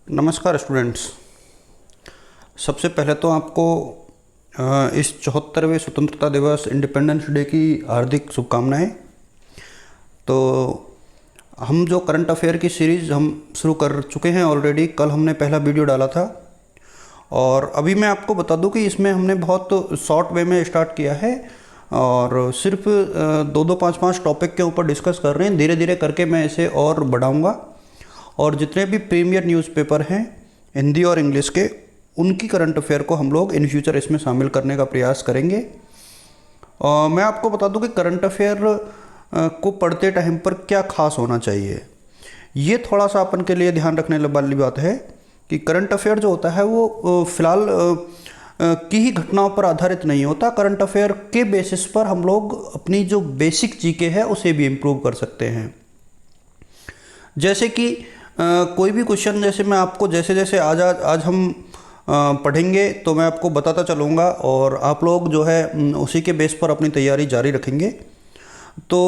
नमस्कार स्टूडेंट्स। सबसे पहले तो आपको इस 74वें स्वतंत्रता दिवस इंडिपेंडेंस डे की हार्दिक शुभकामनाएं। तो हम जो करंट अफेयर की सीरीज़ हम शुरू कर चुके हैं ऑलरेडी। कल हमने पहला वीडियो डाला था और अभी मैं आपको बता दूं कि इसमें हमने बहुत शॉर्ट वे में स्टार्ट किया है और सिर्फ दो दो पाँच पाँच टॉपिक के ऊपर डिस्कस कर रहे हैं। धीरे धीरे करके मैं इसे और बढ़ाऊँगा और जितने भी प्रीमियर न्यूज़पेपर हैं हिंदी और इंग्लिश के, उनकी करंट अफेयर को हम लोग इन फ्यूचर इसमें शामिल करने का प्रयास करेंगे। और मैं आपको बता दूं कि करंट अफेयर को पढ़ते टाइम पर क्या खास होना चाहिए। ये थोड़ा सा अपन के लिए ध्यान रखने वाली बात है कि करंट अफेयर जो होता है वो फ़िलहाल की ही घटनाओं पर आधारित नहीं होता। करंट अफेयर के बेसिस पर हम लोग अपनी जो बेसिक जीके है उसे भी इम्प्रूव कर सकते हैं। जैसे कि कोई भी क्वेश्चन, जैसे मैं आपको जैसे जैसे आज हम पढ़ेंगे तो मैं आपको बताता चलूँगा और आप लोग जो है उसी के बेस पर अपनी तैयारी जारी रखेंगे। तो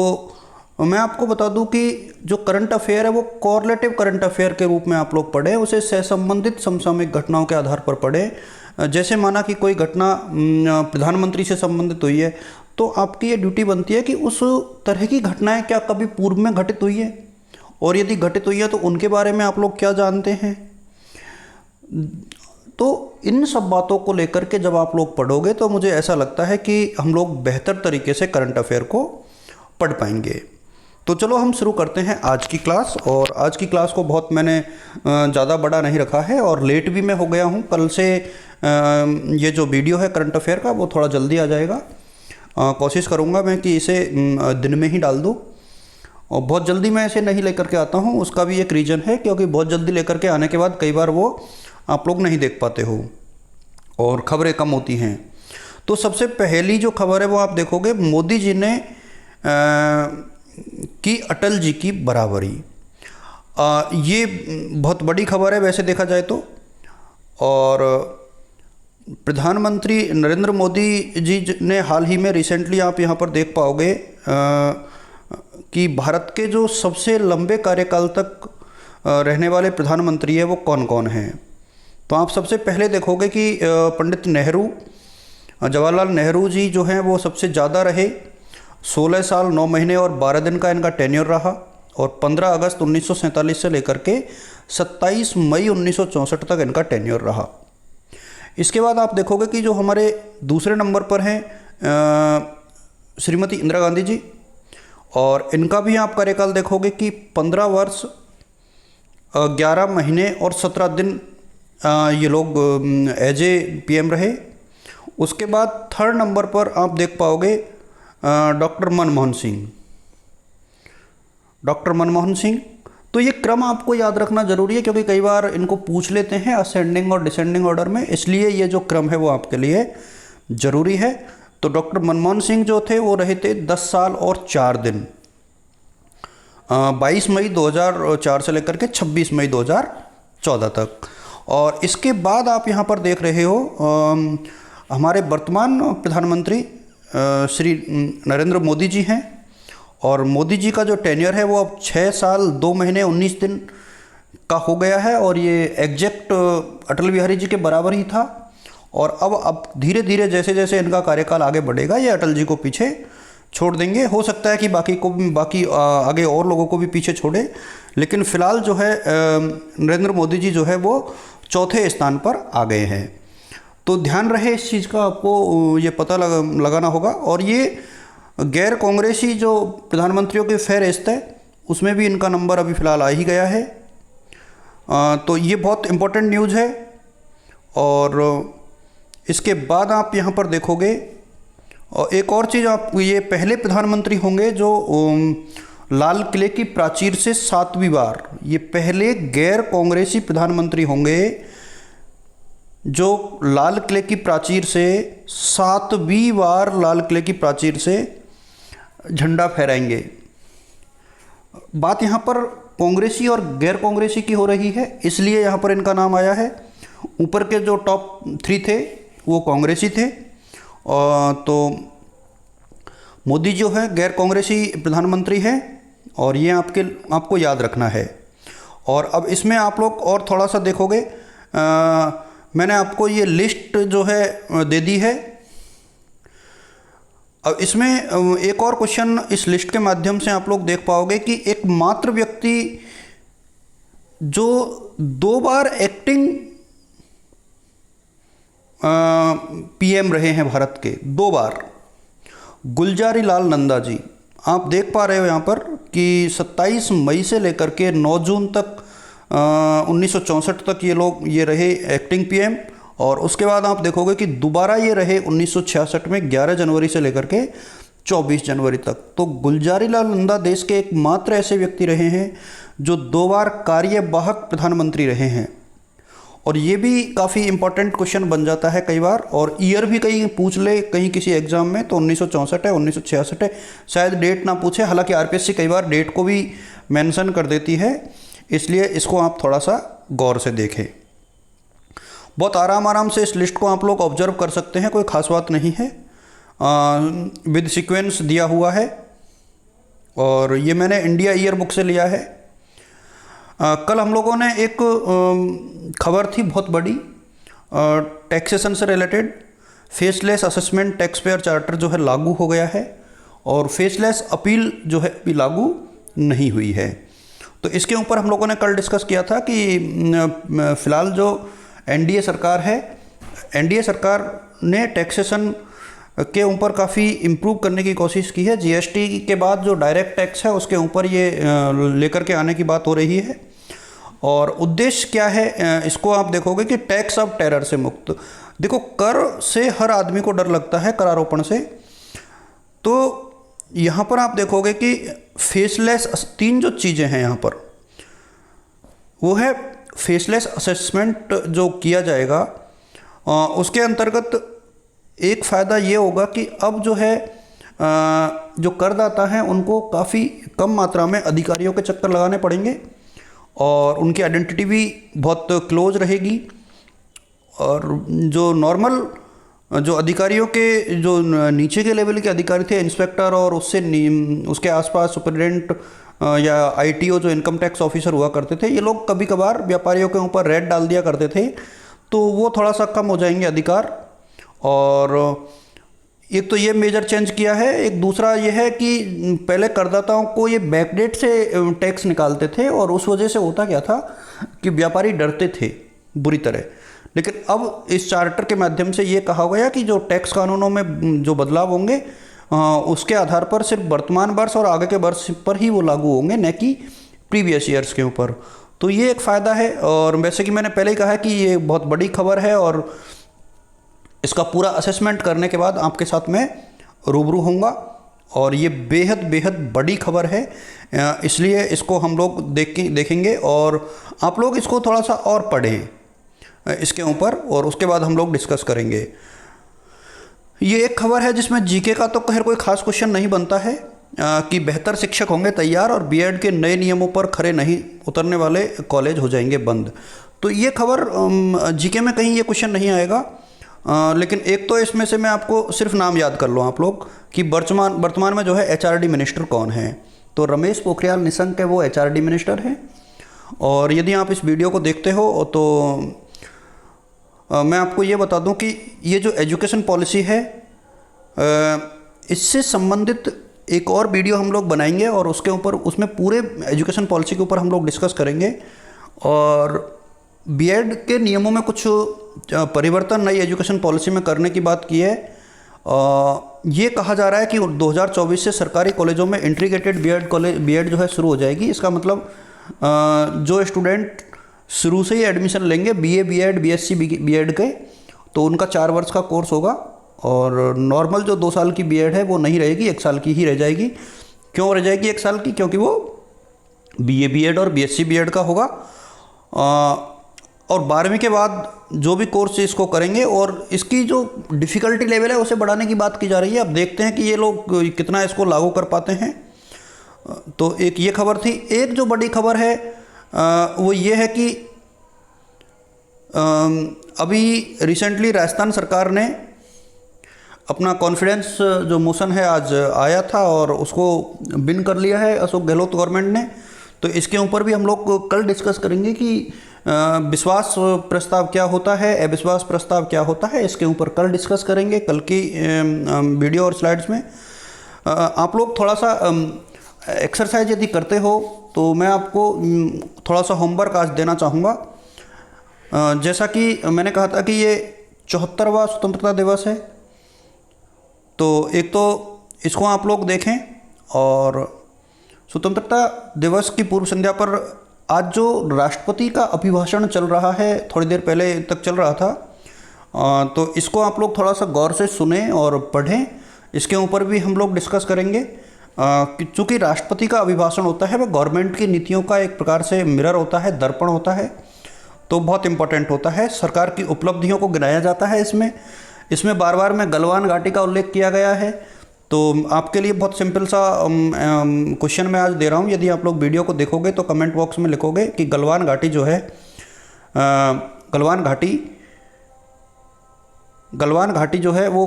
मैं आपको बता दूं कि जो करंट अफेयर है वो कोरिलेटिव करंट अफेयर के रूप में आप लोग पढ़ें, उसे सहसंबंधित समसामयिक घटनाओं के आधार पर पढ़ें। जैसे माना कि कोई घटना प्रधानमंत्री से संबंधित हुई है तो आपकी ये ड्यूटी बनती है कि उस तरह की घटनाएं क्या कभी पूर्व में घटित हुई है, और यदि घटित हुई है तो उनके बारे में आप लोग क्या जानते हैं। तो इन सब बातों को लेकर के जब आप लोग पढ़ोगे तो मुझे ऐसा लगता है कि हम लोग बेहतर तरीके से करंट अफेयर को पढ़ पाएंगे। तो चलो हम शुरू करते हैं आज की क्लास। और आज की क्लास को बहुत मैंने ज़्यादा बड़ा नहीं रखा है और लेट भी मैं हो गया हूँ। कल से ये जो वीडियो है करंट अफेयर का वो थोड़ा जल्दी आ जाएगा। कोशिश करूँगा मैं कि इसे दिन में ही डाल दूँ, और बहुत जल्दी मैं इसे नहीं लेकर के आता हूँ। उसका भी एक रीज़न है, क्योंकि बहुत जल्दी लेकर के आने के बाद कई बार वो आप लोग नहीं देख पाते हो और ख़बरें कम होती हैं। तो सबसे पहली जो खबर है वो आप देखोगे, मोदी जी ने की अटल जी की बराबरी। ये बहुत बड़ी खबर है वैसे देखा जाए तो। और प्रधानमंत्री नरेंद्र मोदी जी ने हाल ही में रिसेंटली आप यहाँ पर देख पाओगे कि भारत के जो सबसे लंबे कार्यकाल तक रहने वाले प्रधानमंत्री है वो कौन कौन हैं। तो आप सबसे पहले देखोगे कि पंडित नेहरू, जवाहरलाल नेहरू जी जो हैं वो सबसे ज़्यादा रहे। 16 साल 9 महीने और 12 दिन का इनका टेन्योर रहा और 15 अगस्त 1947 से लेकर के 27 मई 1964 तक इनका टेन्योर रहा। इसके बाद आप देखोगे कि जो हमारे दूसरे नंबर पर हैं श्रीमती इंदिरा गांधी जी, और इनका भी आप कार्यकाल देखोगे कि 15 वर्ष 11 महीने और 17 दिन ये लोग एज ए पीएम रहे। उसके बाद थर्ड नंबर पर आप देख पाओगे डॉक्टर मनमोहन सिंह। डॉक्टर मनमोहन सिंह, तो ये क्रम आपको याद रखना जरूरी है क्योंकि कई बार इनको पूछ लेते हैं असेंडिंग और डिसेंडिंग ऑर्डर में, इसलिए ये जो क्रम है वो आपके लिए ज़रूरी है। तो डॉक्टर मनमोहन सिंह जो थे वो रहे थे 10 साल और 4 दिन, 22 मई 2004 से लेकर के 26 मई 2014 तक। और इसके बाद आप यहाँ पर देख रहे हो हमारे वर्तमान प्रधानमंत्री श्री नरेंद्र मोदी जी हैं, और मोदी जी का जो टेन्योर है वो अब 6 साल 2 महीने 19 दिन का हो गया है, और ये एग्जैक्ट अटल बिहारी जी के बराबर ही था। और अब धीरे धीरे जैसे जैसे इनका कार्यकाल आगे बढ़ेगा ये अटल जी को पीछे छोड़ देंगे। हो सकता है कि बाकी आगे और लोगों को भी पीछे छोड़े, लेकिन फ़िलहाल जो है नरेंद्र मोदी जी जो है वो चौथे स्थान पर आ गए हैं। तो ध्यान रहे इस चीज़ का, आपको ये पता लगाना होगा। और ये गैर कांग्रेसी जो प्रधानमंत्रियों की फहरिस्त है उसमें भी इनका नंबर अभी फ़िलहाल आ ही गया है। तो ये बहुत इम्पोर्टेंट न्यूज़ है। और इसके बाद आप यहाँ पर देखोगे, और एक और चीज़, आप ये पहले प्रधानमंत्री होंगे जो लाल किले की प्राचीर से 7वीं बार, ये पहले गैर कांग्रेसी प्रधानमंत्री होंगे जो लाल किले की प्राचीर से 7वीं बार लाल किले की प्राचीर से झंडा फहराएंगे। बात यहाँ पर कांग्रेसी और गैर कांग्रेसी की हो रही है, इसलिए यहाँ पर इनका नाम आया है। ऊपर के जो टॉप 3 थे वो कांग्रेसी थे, तो मोदी जो है गैर कांग्रेसी प्रधानमंत्री हैं, और ये आपको याद रखना है। और अब इसमें आप लोग और थोड़ा सा देखोगे, मैंने आपको ये लिस्ट जो है दे दी है। अब इसमें एक और क्वेश्चन इस लिस्ट के माध्यम से आप लोग देख पाओगे कि एकमात्र व्यक्ति जो 2 बार एक्टिंग पीएम रहे हैं भारत के, 2 बार, गुलजारी लाल नंदा जी। आप देख पा रहे हो यहाँ पर कि 27 मई से लेकर के 9 जून तक 1964 तक ये रहे एक्टिंग पीएम। और उसके बाद आप देखोगे कि दोबारा ये रहे 1966 में 11 जनवरी से लेकर के 24 जनवरी तक। तो गुलजारी लाल नंदा देश के एकमात्र ऐसे व्यक्ति रहे हैं जो 2 बार कार्यवाहक प्रधानमंत्री रहे हैं। और ये भी काफ़ी इंपॉर्टेंट क्वेश्चन बन जाता है कई बार, और ईयर भी कहीं पूछ ले कहीं किसी एग्जाम में तो 1964 है, 1966 है, शायद डेट ना पूछे। हालांकि आरपीएससी कई बार डेट को भी मेंशन कर देती है, इसलिए इसको आप थोड़ा सा गौर से देखें। बहुत आराम से इस लिस्ट को आप लोग ऑब्जर्व कर सकते हैं, कोई खास बात नहीं है। विद सीक्वेंस दिया हुआ है, और ये मैंने इंडिया ईयर बुक से लिया है। कल हम लोगों ने एक खबर थी बहुत बड़ी टैक्सेशन से related. Faceless assessment tax payer charter जो है लागू हो गया है, और फेसलेस अपील जो है अभी लागू नहीं हुई है। तो इसके ऊपर हम लोगों ने कल डिस्कस किया था कि फ़िलहाल जो एनडीए सरकार है, एनडीए सरकार ने टैक्सेशन के ऊपर काफ़ी इम्प्रूव करने की कोशिश की है। जीएसटी के बाद जो डायरेक्ट टैक्स है उसके ऊपर ये लेकर के आने की बात हो रही है। और उद्देश्य क्या है, इसको आप देखोगे कि टैक्स ऑफ टेरर से मुक्त। देखो, कर से हर आदमी को डर लगता है, करारोपण से। तो यहाँ पर आप देखोगे कि फेसलेस 3 जो चीज़ें हैं यहाँ पर, वो है फेसलेस असेसमेंट जो किया जाएगा। उसके अंतर्गत एक फ़ायदा ये होगा कि अब जो है जो करदाता हैं उनको काफ़ी कम मात्रा में अधिकारियों के चक्कर लगाने पड़ेंगे, और उनकी आइडेंटिटी भी बहुत क्लोज रहेगी। और जो नॉर्मल जो अधिकारियों के जो नीचे के लेवल के अधिकारी थे, इंस्पेक्टर और उसके आसपास सुपरिटेंडेंट या आईटीओ जो इनकम टैक्स ऑफिसर हुआ करते थे, ये लोग कभी कभार व्यापारियों के ऊपर रेड डाल दिया करते थे, तो वो थोड़ा सा कम हो जाएंगे अधिकार। और एक तो ये मेजर चेंज किया है। एक दूसरा ये है कि पहले करदाताओं को ये बैकडेट से टैक्स निकालते थे, और उस वजह से होता क्या था कि व्यापारी डरते थे बुरी तरह। लेकिन अब इस चार्टर के माध्यम से ये कहा गया कि जो टैक्स कानूनों में जो बदलाव होंगे उसके आधार पर सिर्फ वर्तमान वर्ष और आगे के वर्ष पर ही वो लागू होंगे, न कि प्रीवियस ईयर्स के ऊपर। तो ये एक फ़ायदा है। और वैसे कि मैंने पहले ही कहा कि ये बहुत बड़ी खबर है, और इसका पूरा असेसमेंट करने के बाद आपके साथ मैं रूबरू होऊंगा। और ये बेहद बड़ी खबर है, इसलिए इसको हम लोग देखेंगे, और आप लोग इसको थोड़ा सा और पढ़ें इसके ऊपर, और उसके बाद हम लोग डिस्कस करेंगे। ये एक खबर है जिसमें जीके का तो खैर कोई खास क्वेश्चन नहीं बनता है कि बेहतर शिक्षक होंगे तैयार और बीएड के नए नियमों पर खरे नहीं उतरने वाले कॉलेज हो जाएंगे बंद। तो ये खबर जीके में कहीं ये क्वेश्चन नहीं आएगा। लेकिन एक तो इसमें से मैं आपको सिर्फ नाम याद कर लो आप लोग कि वर्तमान में जो है एचआरडी मिनिस्टर कौन है। तो रमेश पोखरियाल निशंक है, वो एचआरडी मिनिस्टर हैं। और यदि आप इस वीडियो को देखते हो तो मैं आपको ये बता दूं कि ये जो एजुकेशन पॉलिसी है इससे संबंधित एक और वीडियो हम लोग बनाएंगे, और उसमें पूरे एजुकेशन पॉलिसी के ऊपर हम लोग डिस्कस करेंगे। और बीएड के नियमों में कुछ परिवर्तन नई एजुकेशन पॉलिसी में करने की बात की है। ये कहा जा रहा है कि 2024 से सरकारी कॉलेजों में इंटीग्रेटेड बीएड जो है शुरू हो जाएगी। इसका मतलब जो स्टूडेंट शुरू से ही एडमिशन लेंगे बीए बीएड बीएससी बीएड के, तो उनका 4 वर्ष का कोर्स होगा, और नॉर्मल जो 2 साल की बीएड है वो नहीं रहेगी, 1 साल की ही रह जाएगी। क्यों रह जाएगी 1 साल की? क्योंकि वो बीए बीएड और बीएससी बीएड का होगा। और 12वीं के बाद जो भी कोर्स इसको करेंगे, और इसकी जो डिफ़िकल्टी लेवल है उसे बढ़ाने की बात की जा रही है। अब देखते हैं कि ये लोग कितना इसको लागू कर पाते हैं। तो एक ये खबर थी। एक जो बड़ी खबर है वो ये है कि अभी रिसेंटली राजस्थान सरकार ने अपना कॉन्फिडेंस जो मोशन है आज आया था, और उसको बिन कर लिया है अशोक गहलोत गवर्नमेंट ने। तो इसके ऊपर भी हम लोग कल डिस्कस करेंगे कि विश्वास प्रस्ताव क्या होता है, अविश्वास प्रस्ताव क्या होता है। इसके ऊपर कल डिस्कस करेंगे, कल की वीडियो और स्लाइड्स में। आप लोग थोड़ा सा एक्सरसाइज यदि करते हो तो मैं आपको थोड़ा सा होमवर्क आज देना चाहूँगा। जैसा कि मैंने कहा था कि ये 74वां स्वतंत्रता दिवस है, तो एक तो इसको आप लोग देखें, और स्वतंत्रता दिवस की पूर्व संध्या पर आज जो राष्ट्रपति का अभिभाषण चल रहा है, थोड़ी देर पहले तक चल रहा था, तो इसको आप लोग थोड़ा सा गौर से सुने और पढ़ें। इसके ऊपर भी हम लोग डिस्कस करेंगे। चूँकि राष्ट्रपति का अभिभाषण होता है वह गवर्नमेंट की नीतियों का एक प्रकार से मिरर होता है, दर्पण होता है, तो बहुत इम्पोर्टेंट होता है। सरकार की उपलब्धियों को गिनाया जाता है इसमें बार बार में गलवान घाटी का उल्लेख किया गया है। तो आपके लिए बहुत सिंपल सा क्वेश्चन मैं आज दे रहा हूँ। यदि आप लोग वीडियो को देखोगे तो कमेंट बॉक्स में लिखोगे कि गलवान घाटी जो है, गलवान घाटी जो है वो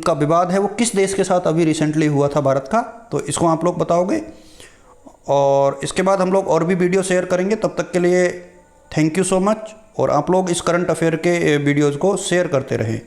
का विवाद है वो किस देश के साथ अभी रिसेंटली हुआ था भारत का, तो इसको आप लोग बताओगे। और इसके बाद हम लोग और भी वीडियो शेयर करेंगे। तब तक के लिए थैंक यू सो मच, और आप लोग इस करंट अफेयर के वीडियोज़ को शेयर करते रहें।